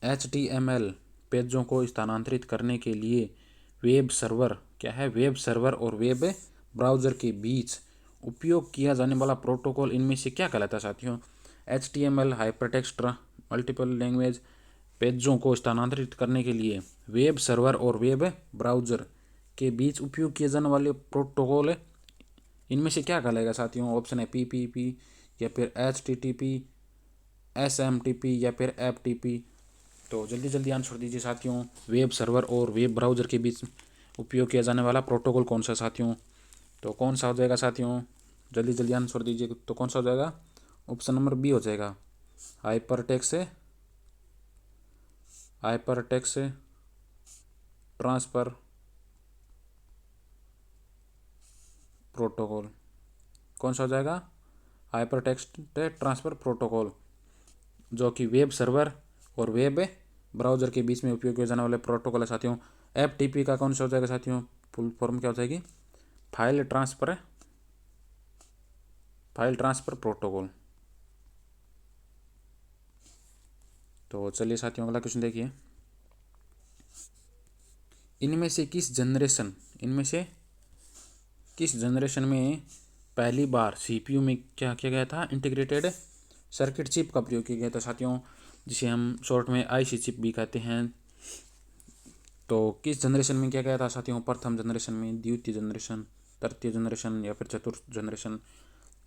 [SPEAKER 1] HTML पेजों को स्थानांतरित करने के लिए वेब सर्वर क्या है, वेब सर्वर और वेब ब्राउज़र के बीच उपयोग किया जाने वाला प्रोटोकॉल इनमें से क्या कहलाता है साथियों। HTML हाइपरटेक्स्ट मल्टीपल लैंग्वेज पेजों को स्थानांतरित करने के लिए वेब सर्वर और वेब ब्राउज़र के बीच उपयोग किए जाने वाले प्रोटोकॉल इनमें से क्या कहलाएगा साथियों। ऑप्शन है PPP या फिर HTTP, SMTP या फिर FTP। तो जल्दी जल्दी आंसर दीजिए साथियों। वेब सर्वर और वेब ब्राउज़र के बीच उपयोग किया जाने वाला प्रोटोकॉल कौन सा साथियों, तो कौन सा हो जाएगा साथियों, जल्दी जल्दी आंसर दीजिए। तो कौन सा हो जाएगा, ऑप्शन नंबर बी हो जाएगा, हाइपरटेक्स्ट ट्रांसफ़र प्रोटोकॉल। कौन सा हो जाएगा, हाइपरटेक्स्ट ट्रांसफ़र प्रोटोकॉल, जो कि वेब सर्वर और वेब ब्राउज़र के बीच में उपयोग किए जाने वाले प्रोटोकॉल है साथियों। FTP का कौन सा हो जाएगा साथियों, फुल फॉर्म क्या हो जाएगी, फाइल ट्रांसफ़र प्रोटोकॉल। तो चलिए साथियों अगला क्वेश्चन देखिए। इनमें से किस जनरेशन में पहली बार CPU में क्या किया गया था, इंटीग्रेटेड सर्किट चिप का प्रयोग किया गया था साथियों, जिसे हम शॉर्ट में IC चिप भी कहते हैं। तो किस जनरेशन में क्या गया था साथियों, प्रथम जनरेशन में, द्वितीय जनरेशन, तृतीय जनरेशन या फिर चतुर्थ जनरेशन।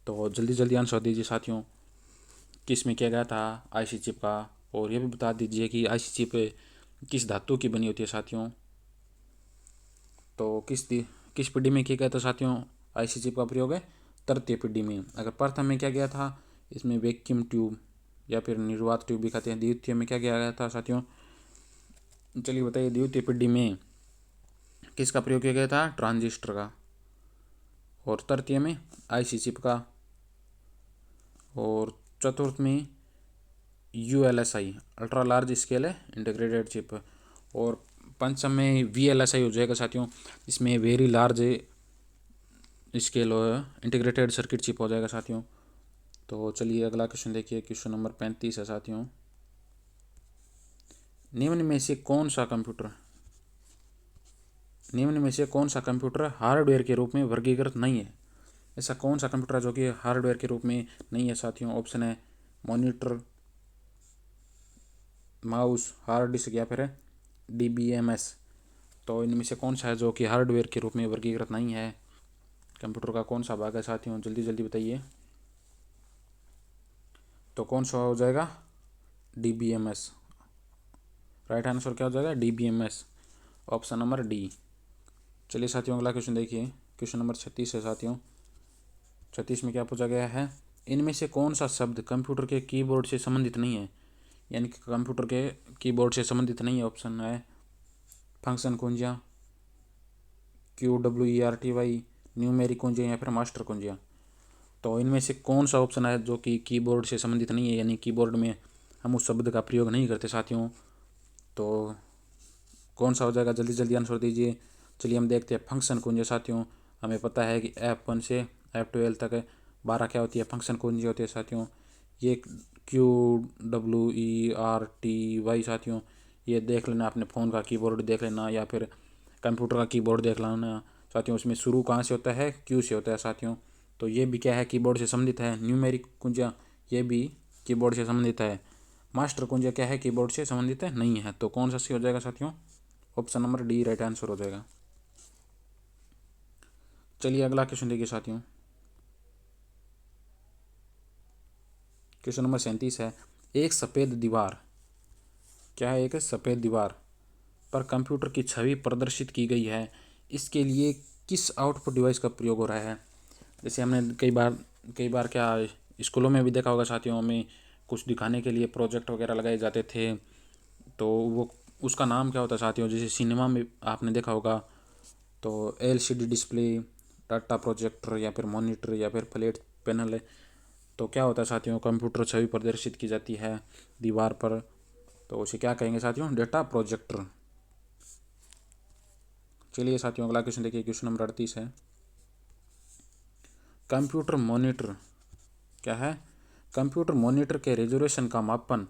[SPEAKER 1] तो जल्दी जल्दी आंसर दीजिए साथियों, किस में किया गया था IC चिप का, और ये भी बता दीजिए कि IC चिप किस धातु की बनी होती है साथियों। तो किस पीढ़ी में किया गया था साथियों, IC चिप का प्रयोग है तृतीय पीढ़ी में। अगर प्रथम में क्या गया था, इसमें वैक्यूम ट्यूब या फिर निर्वात ट्यूब भी कहते हैं। द्वितीय में क्या किया गया था साथियों, चलिए बताइए, द्वितीय पीढ़ी में किसका प्रयोग किया गया था, ट्रांजिस्टर का। और तृतीय में IC चिप का। और चतुर्थ में ULSI अल्ट्रा लार्ज स्केल है इंटीग्रेटेड चिप। और पंचम में VLSI हो जाएगा साथियों, इसमें very large scale integrated circuit chip हो जाएगा साथियों। तो चलिए अगला क्वेश्चन देखिए, क्वेश्चन नंबर 35 है साथियों। निम्न में से कौन सा कंप्यूटर हार्डवेयर के रूप में वर्गीकृत नहीं है। ऐसा कौन सा कंप्यूटर है जो कि हार्डवेयर के रूप में नहीं है साथियों। ऑप्शन है मॉनिटर, माउस, हार्ड डिस्क या फिर DBMS। तो इनमें से कौन सा है जो कि हार्डवेयर के रूप में वर्गीकृत नहीं है, कंप्यूटर का कौन सा भाग है साथियों, जल्दी जल्दी बताइए। तो कौन सा हो जाएगा, DBMS। राइट आंसर क्या हो जाएगा, DBMS, ऑप्शन नंबर डी। चलिए साथियों अगला क्वेश्चन देखिए, क्वेश्चन नंबर 36 है साथियों। 36 में क्या पूछा गया है, इनमें से कौन सा शब्द कंप्यूटर के कीबोर्ड से संबंधित नहीं है, यानी कि कंप्यूटर के कीबोर्ड से संबंधित नहीं है। ऑप्शन है फंक्शन कुंजियाँ, QWERTY, न्यूमेरिक कुंजियाँ या फिर मास्टर कुंजियाँ। तो इनमें से कौन सा ऑप्शन है जो कि कीबोर्ड से संबंधित नहीं है, यानी कीबोर्ड में हम उस शब्द का प्रयोग नहीं करते साथियों। तो कौन सा हो जाएगा, जल्दी जल्दी आंसर दीजिए। चलिए हम देखते हैं फंक्शन कुंजी साथियों। हमें पता है कि F1 से F12 तक 12 क्या होती है, फंक्शन कुंजी होती है साथियों। ये QWERTY साथियों, ये देख लेना, अपने फ़ोन का कीबोर्ड देख लेना या फिर कंप्यूटर का कीबोर्ड देख लेना साथियों। उसमें शुरू कहाँ से होता है, क्यू से होता है साथियों। तो ये भी क्या है, कीबोर्ड से संबंधित है। न्यूमेरिक कुंजियाँ ये भी कीबोर्ड से संबंधित है। मास्टर कुंजियाँ क्या है, कीबोर्ड से संबंधित है नहीं है। तो कौन सा सही हो जाएगा साथियों, option number D right answer हो जाएगा। चलिए अगला क्वेश्चन देखिए साथियों, क्वेश्चन नंबर 37 है। एक सफ़ेद दीवार, क्या है, एक सफ़ेद दीवार पर कंप्यूटर की छवि प्रदर्शित की गई है, इसके लिए किस आउटपुट डिवाइस का प्रयोग हो रहा है। जैसे हमने कई बार क्या स्कूलों में भी देखा होगा साथियों, हमें कुछ दिखाने के लिए प्रोजेक्ट वगैरह लगाए जाते थे, तो वो उसका नाम क्या होता है साथियों। जैसे सिनेमा में आपने देखा होगा तो एलसीडी डिस्प्ले, डाटा प्रोजेक्टर या फिर मॉनिटर या फिर फ्लैट पैनल है। तो क्या होता है साथियों, कंप्यूटर छवि प्रदर्शित की जाती है दीवार पर, तो उसे क्या कहेंगे साथियों, डेटा प्रोजेक्टर। चलिए साथियों अगला क्वेश्चन देखिए, क्वेश्चन नंबर 38 है। कंप्यूटर मॉनिटर, क्या है, कंप्यूटर मॉनिटर के रेजोल्यूशन का मापन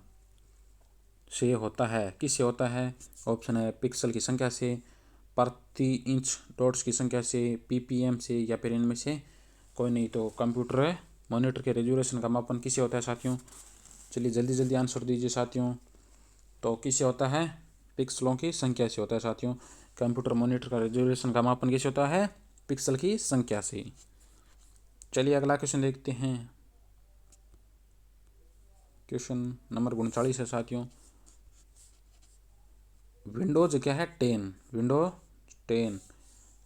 [SPEAKER 1] से होता है, किससे होता है। ऑप्शन है पिक्सल की संख्या से, प्रति इंच डॉट्स की संख्या से, पीपीएम से या फिर इनमें से कोई नहीं। तो कंप्यूटर मॉनिटर के रेजोल्यूशन का मापन किससे होता है साथियों। चलिए जल्दी जल्दी आंसर दीजिए साथियों। तो किससे होता है, पिक्सलों की संख्या से होता है साथियों। कंप्यूटर मॉनिटर का रेजोल्यूशन का मापन किससे होता है, पिक्सल की संख्या से। चलिए अगला क्वेश्चन देखते हैं, क्वेश्चन नंबर 39 है साथियों। विंडोज क्या है 10, विंडोज 10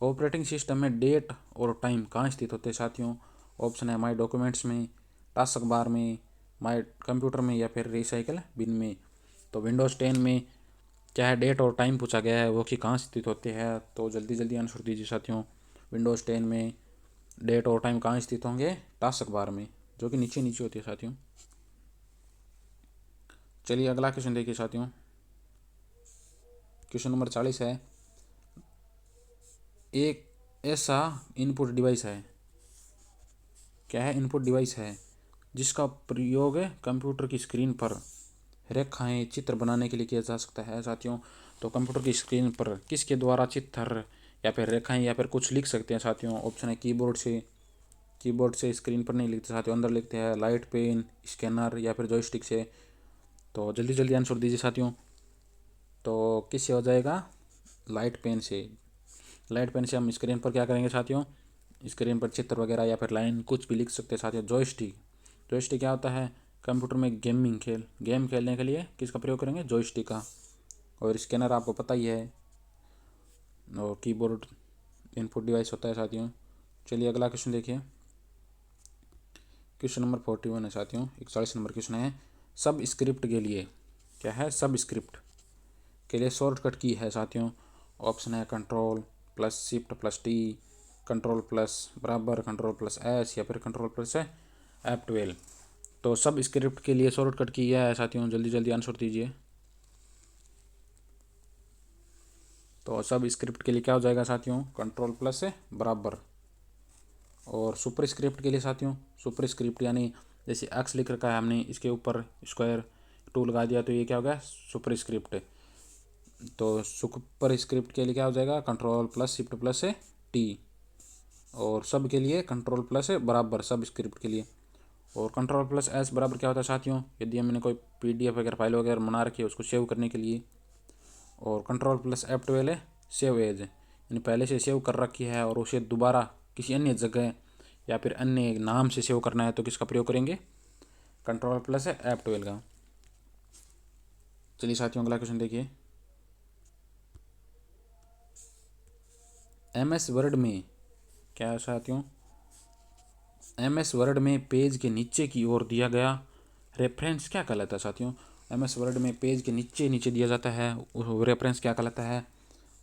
[SPEAKER 1] ऑपरेटिंग सिस्टम में डेट और टाइम कहाँ स्थित होते हैं साथियों। ऑप्शन है माई डॉक्यूमेंट्स में, टास्क बार में, माई कंप्यूटर में या फिर रिसाइकल बिन में। तो विंडोज़ 10 में क्या है, डेट और टाइम पूछा गया है, वो कि कहाँ स्थित होते हैं। तो जल्दी जल्दी आंसर दीजिए साथियों। विंडोज़ 10 में डेट और टाइम कहाँ स्थित होंगे, टास्क बार में, जो कि नीचे नीचे होती है साथियों। चलिए अगला क्वेश्चन देखिए साथियों, क्वेश्चन नंबर 40 है। एक ऐसा इनपुट डिवाइस है, क्या है, इनपुट डिवाइस है जिसका प्रयोग कंप्यूटर की स्क्रीन पर रेखाएं चित्र बनाने के लिए किया जा सकता है साथियों। तो कंप्यूटर की स्क्रीन पर किसके द्वारा चित्र या फिर रेखाएं या फिर कुछ लिख सकते हैं साथियों। ऑप्शन है कीबोर्ड से, कीबोर्ड से स्क्रीन पर नहीं लिखते साथियों, अंदर लिखते हैं, लाइट पेन, स्कैनर या फिर जॉयस्टिक से। तो जल्दी जल्दी आंसर दीजिए साथियों। तो किससे हो जाएगा, लाइट पेन से। लाइट पेन से हम स्क्रीन पर क्या करेंगे साथियों, स्क्रीन पर चित्र वगैरह या फिर लाइन कुछ भी लिख सकते हैं साथियों। जॉयस्टिक, जॉयस्टिक क्या होता है, कंप्यूटर में गेम खेलने के लिए किसका प्रयोग करेंगे, जॉयस्टिक का। और स्कैनर आपको पता ही है, और कीबोर्ड इनपुट डिवाइस होता है साथियों। चलिए अगला क्वेश्चन देखिए, क्वेश्चन नंबर 41 है साथियों, 41 नंबर क्वेश्चन है। सब स्क्रिप्ट के लिए, क्या है, सब स्क्रिप्ट के लिए शॉर्टकट की है साथियों। ऑप्शन है control plus shift plus T, control plus बराबर, कंट्रोल प्लस एस या फिर कंट्रोल प्लस F12। तो सब स्क्रिप्ट के लिए शॉर्टकट की है साथियों, जल्दी जल्दी आंसर दीजिए। तो सब स्क्रिप्ट के लिए क्या हो जाएगा साथियों, कंट्रोल प्लस बराबर। और सुपर स्क्रिप्ट के लिए साथियों, सुपर स्क्रिप्ट यानी जैसे एक्स लिख रखा है हमने, इसके ऊपर स्क्वायर टू लगा दिया, तो ये क्या हो गया, सुपर स्क्रिप्ट। तो सुपर स्क्रिप्ट के लिए क्या हो जाएगा, control plus shift plus T. और सब के लिए कंट्रोल प्लस बराबर, सब स्क्रिप्ट के लिए। और कंट्रोल प्लस एस बराबर क्या होता है साथियों, यदि हमने कोई PDF वगैरह फाइल वगैरह बना रखी है उसको सेव करने के लिए। और कंट्रोल प्लस F12 है सेव एज, यानी पहले से सेव कर रखी है और उसे दोबारा किसी अन्य जगह या फिर अन्य नाम से सेव करना है, तो किसका प्रयोग करेंगे, कंट्रोल प्लस F12 का। चलिए साथियों अगला क्वेश्चन देखिए, MS वर्ड में, क्या है साथियों, MS वर्ड में पेज के नीचे की ओर दिया गया रेफरेंस क्या कहलाता है साथियों। MS वर्ड में पेज के नीचे नीचे दिया जाता है, वो रेफरेंस क्या कहलाता है।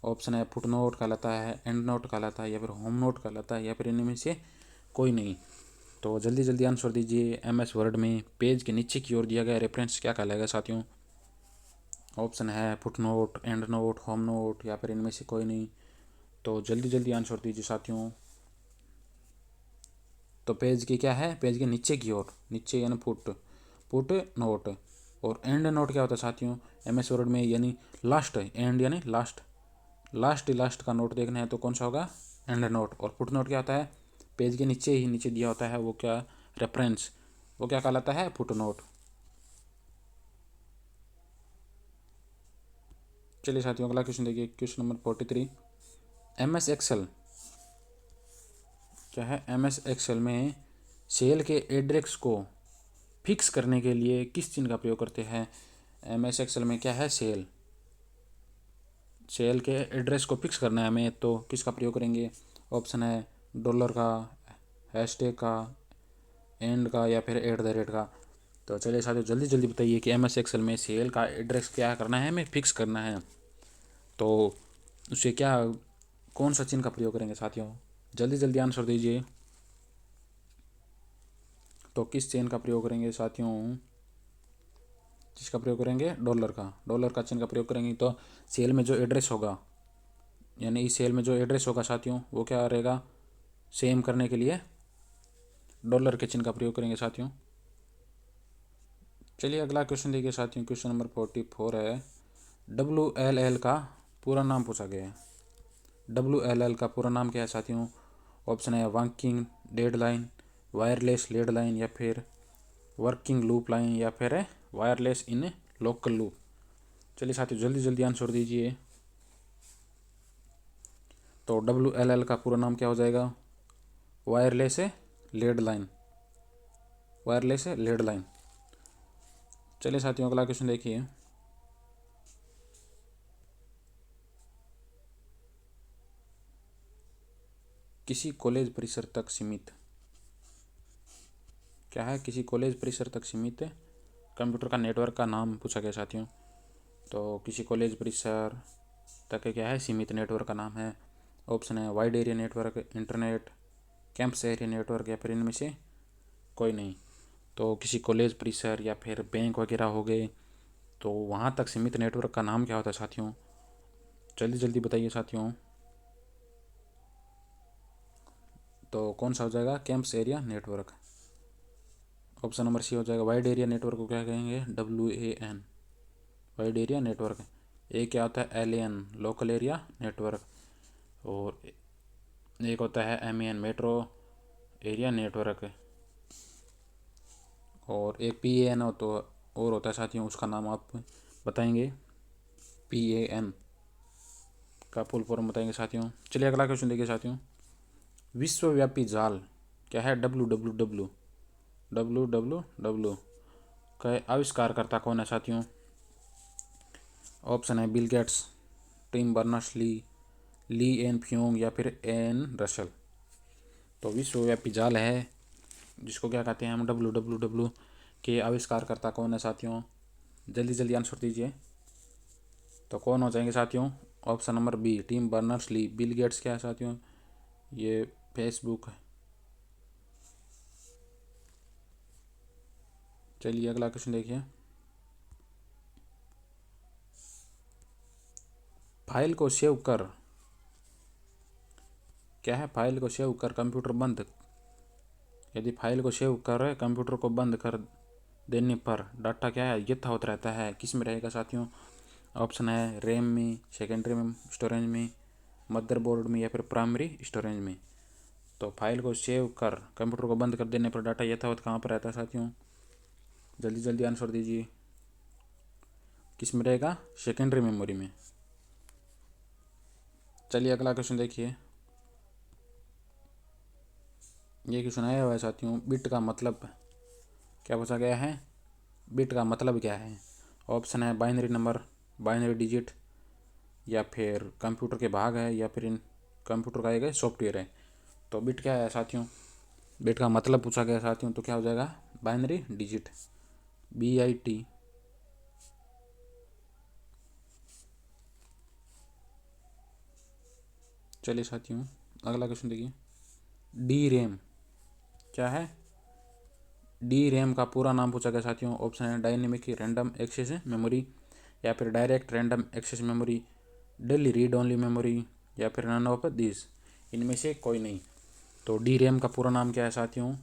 [SPEAKER 1] ऑप्शन है फुट नोट कहलाता है, एंड नोट कहलाता है या फिर होम नोट कहलाता है या फिर इनमें से कोई नहीं। तो जल्दी जल्दी आंसर दीजिए, MS वर्ड में पेज के नीचे की ओर दिया गया रेफरेंस क्या कहलाएगा साथियों। ऑप्शन है foot note, and note, home note या फिर इनमें से कोई नहीं। तो जल्दी जल्दी आंसर दीजिए साथियों। तो पेज की क्या है, पेज के नीचे की ओर, नीचे यानी फुट, फुट नोट। और एंड नोट क्या होता है साथियों MS वर्ड में, यानी लास्ट, एंड यानी लास्ट, लास्ट का नोट देखना है तो कौन सा होगा, एंड नोट। और फुट नोट क्या होता है, पेज के नीचे ही नीचे दिया होता है वो क्या, रेफरेंस, वो क्या कहलाता है, फुट नोट। चलिए साथियों अगला क्वेश्चन देखिए, क्वेश्चन नंबर 43। MS एक्सेल क्या है, MS एक्सेल में सेल के एड्रेस को फिक्स करने के लिए किस चिन्ह का प्रयोग करते हैं। MS एक्सेल में क्या है, सेल के एड्रेस को फिक्स करना है हमें, तो किसका प्रयोग करेंगे। ऑप्शन है डॉलर का, हैशटैग का, एंड का, या फिर एट द रेट का। तो चलिए साथियों जल्दी जल्दी बताइए कि MS एक्सेल में सेल का एड्रेस क्या करना है, हमें फिक्स करना है, तो उसे क्या, कौन सा चिन्ह का प्रयोग करेंगे साथियों, जल्दी जल्दी आंसर दीजिए। तो किस चिन्ह का प्रयोग करेंगे साथियों, किसका प्रयोग करेंगे, डॉलर का चिन्ह का प्रयोग करेंगे। तो सेल में जो एड्रेस होगा, यानी इस सेल में जो एड्रेस होगा साथियों वो क्या रहेगा, सेम करने के लिए डॉलर के चिन्ह का प्रयोग करेंगे साथियों। चलिए अगला क्वेश्चन देखिए साथियों, क्वेश्चन नंबर 44 है। WLL का पूरा नाम पूछा गया है। WLL का पूरा नाम क्या है साथियों। ऑप्शन है working deadline, wireless lead line, या फिर वर्किंग लूप लाइन, या फिर है वायरलेस इन लोकल लूप। चलिए साथियों जल्दी जल्दी आंसर दीजिए। तो WLL का पूरा नाम क्या हो जाएगा, वायरलेस है लीड लाइन, वायरलेस है लीड लाइन। चलिए साथियों अगला क्वेश्चन देखिए, किसी कॉलेज परिसर तक सीमित, क्या है, किसी कॉलेज परिसर तक सीमित कंप्यूटर का नेटवर्क का नाम पूछा गया साथियों। तो किसी कॉलेज परिसर तक क्या है, सीमित नेटवर्क का नाम है। ऑप्शन है wide area network, internet, campus area network, या फिर इनमें से कोई नहीं। तो किसी कॉलेज परिसर या फिर बैंक वगैरह हो गए, तो वहाँ तक सीमित नेटवर्क का नाम क्या होता है साथियों, जल्दी जल्दी बताइए साथियों। तो कौन सा हो जाएगा, campus area network. Option number C हो जाएगा, वाइड एरिया नेटवर्क को क्या कहेंगे, WAN, वाइड एरिया नेटवर्क। एक क्या होता है, LAN, लोकल एरिया नेटवर्क। और एक होता है MEN, मेट्रो एरिया नेटवर्क। और एक PAN हो तो और होता है साथियों, उसका नाम आप बताएंगे, PAN का फुल फॉर्म बताएंगे साथियों। चलिए अगला क्वेश्चन देखिए साथियों, विश्वव्यापी जाल क्या है, WWW का आविष्कारकर्ता कौन है साथियों। ऑप्शन है Bill Gates, Tim Berners Lee एन फ्योंग, या फिर एन रसल। तो विश्वव्यापी जाल है जिसको क्या कहते हैं हम, WWW के आविष्कारकर्ता कौन है साथियों, जल्दी जल्दी आंसर दीजिए। तो कौन हो जाएंगे साथियों, option number B Tim Berners Lee. Bill Gates क्या है साथियों, ये फेसबुक है। चलिए अगला क्वेश्चन देखिए, फाइल को सेव कर, क्या है, फाइल को सेव कर कंप्यूटर बंद, यदि फाइल को सेव कर कंप्यूटर को बंद कर देने पर डाटा क्या है, यथावत रहता है, किस में रहेगा साथियों। ऑप्शन है रैम में, सेकेंडरी में स्टोरेज में, मदरबोर्ड में, या फिर प्राइमरी स्टोरेज में। तो फाइल को सेव कर कंप्यूटर को बंद कर देने पर डाटा यथावत कहाँ पर रहता है साथियों, जल्दी जल्दी आंसर दीजिए, किस में रहेगा, सेकेंडरी मेमोरी में। चलिए अगला क्वेश्चन देखिए, ये क्वेश्चन आया हुआ है साथियों, बिट का मतलब क्या पूछा गया है, बिट का मतलब क्या है। ऑप्शन है बाइनरी नंबर, बाइनरी डिजिट, या फिर कंप्यूटर के भाग है, या फिर इन कंप्यूटर का एक सॉफ्टवेयर है। तो बिट क्या है साथियों, बिट का मतलब पूछा गया साथियों, तो क्या हो जाएगा, बाइनरी डिजिट, BIT। चलिए साथियों अगला क्वेश्चन देखिए, डी रैम क्या है, डी रैम का पूरा नाम पूछा गया साथियों। ऑप्शन है डायनेमिक रैंडम एक्सेस मेमोरी, या फिर direct random access memory, daily read only memory, या फिर नन ऑफ दिस, इनमें से कोई नहीं। तो डी रैम का पूरा नाम क्या है साथियों,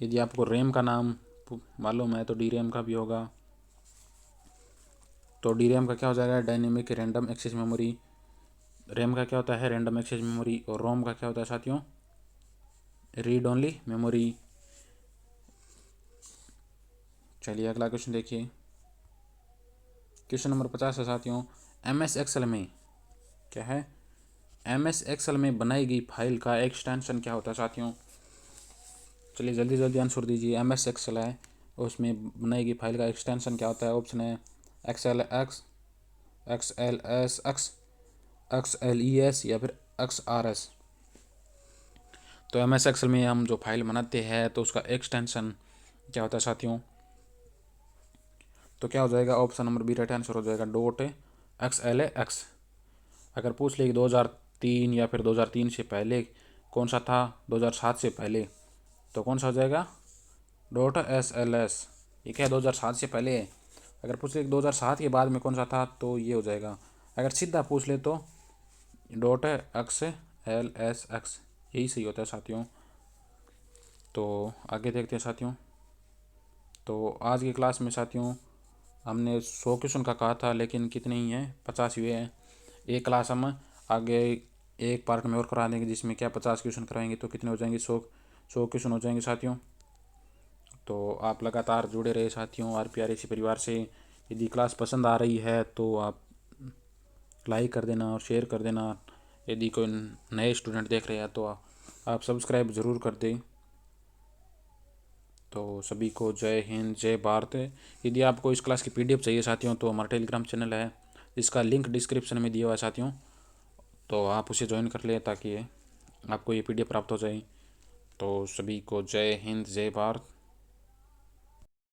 [SPEAKER 1] यदि आपको रैम का नाम मालूम है तो डी रैम का भी होगा। तो डी रैम का क्या हो जाएगा, dynamic random access memory. RAM का क्या होता है, रैंडम एक्सेस मेमोरी। और रोम का क्या होता है साथियों, रीड ओनली मेमोरी। चलिए अगला क्वेश्चन देखिए, क्वेश्चन नंबर 50 है साथियों, एम एस एक्सेल में क्या है, एम एस एक्सेल में बनाई गई फाइल का एक्सटेंशन क्या होता है साथियों। चलिए जल्दी जल्दी आंसर दीजिए। एम एस एक्सेल है, उसमें बनाई गई फाइल का एक्सटेंशन क्या होता है। ऑप्शन है XL x, x L S x, x L E S या फिर एक्स आर एस। तो एम एस एक्सेल में हम जो फाइल बनाते हैं तो उसका एक्सटेंशन क्या होता है साथियों। तो क्या हो जाएगा, option number B right answer हो जाएगा, dot X L A X. अगर पूछ ले कि 2003 या फिर 2003 से पहले कौन सा था, 2007 से पहले, तो कौन सा हो जाएगा, डॉट एस एल एस। ये क्या है, 2007 से पहले है। अगर पूछ ले 2007 के बाद में कौन सा था तो ये हो जाएगा। अगर सीधा पूछ ले तो dot X L S x, यही सही होता है साथियों। तो आगे देखते हैं साथियों। तो आज की क्लास में साथियों हमने 100 क्वेश्चन का कहा था, लेकिन कितने ही हैं, 50 हुए हैं। एक क्लास हम आगे एक पार्ट में और करा देंगे जिसमें क्या 50 क्वेश्चन कराएंगे, तो कितने हो जाएंगे, 100 क्वेश्चन हो जाएंगे साथियों। तो आप लगातार जुड़े रहे साथियों और प्यारे से परिवार से। यदि क्लास पसंद आ रही है तो आप लाइक कर देना और शेयर कर देना। यदि कोई नए स्टूडेंट देख रहे हैं तो आप सब्सक्राइब ज़रूर कर दें। तो सभी को जय हिंद जय भारत। यदि आपको इस क्लास की पीडीएफ चाहिए साथियों तो हमारा टेलीग्राम चैनल है, इसका लिंक डिस्क्रिप्शन में दिया हुआ है साथियों, तो आप उसे ज्वाइन कर लें ताकि आपको ये पीडीएफ प्राप्त हो जाए। तो सभी को जय हिंद जय भारत।